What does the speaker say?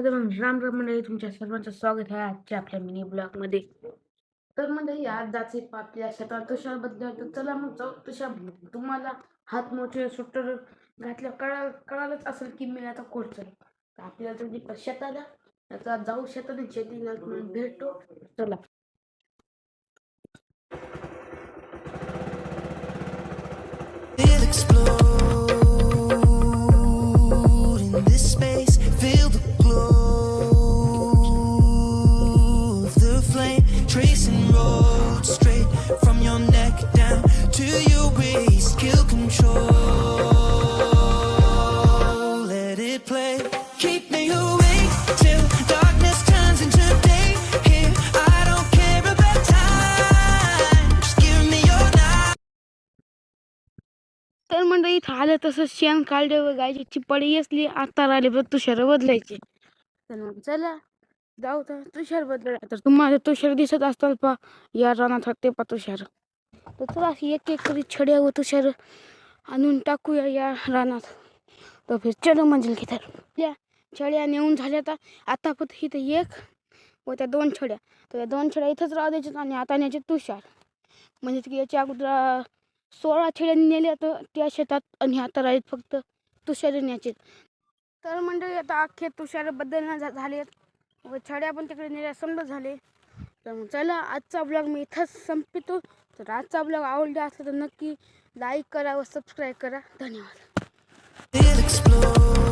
तर मग राम राम मंडळी, तुमच्या सर्वांचं स्वागत आहे आजच्या आपल्या मिनी ब्लॉगमध्ये. तर मंडळी, आज जायचे आपल्या शेतात तुषारबद्दल. तर चला मग जाऊ तुषार. तुम्हाला हात मोठे सुट्टर घातल्या कळालंच असेल की मी आता कोण चालू. तर आपल्याला तुम्ही शेताला आता जाऊ, शेतात शेतीला भेटतो. चला. We'll explode in this space, feel the glow of the flame, tracing roads straight from your neck down to your waist, kill control, let it play, keep me awake till darkness turns into day, here I don't care about time, just give me your night. तर मंडळी, इथं आलं तसं शेण काढले व गायची चिपडी असली आता राहिले बघ तुषार बदलायचे. तर मग चला जाऊ तर तुषार बदलायला. तर तुम्हाला तुषार दिसत असताल पा या रानात होते पा तुषार. तर चला अशी एक एक करी छड्या व तुषार आणून टाकूया या रानात. तर फिर चलो मंजिल की तर त्या छड्या नेऊन झाल्या. तर आता फक्त इथं एक व त्या दोन छड्या. तर या दोन छड्या इथंच राहू द्यायच्यात आणि आता न्यायचे तुषार. म्हणजे की याच्या अगोदर 16 छड्यांनी नेल्या तर त्या शेतात, आणि आता राहील फक्त तुषार न्यायचे. तर मंडळी, आता अख्खे तुषार बदलणं झाले व छड्या पण तिकडे नेल्या समजा झाले. तर मग चला आजचा ब्लॉग मी इथंच संपतो. तर आजचा ब्लॉग आवडला असला तर नक्की लाईक करा व सबस्क्राईब करा. धन्यवाद. We'll explode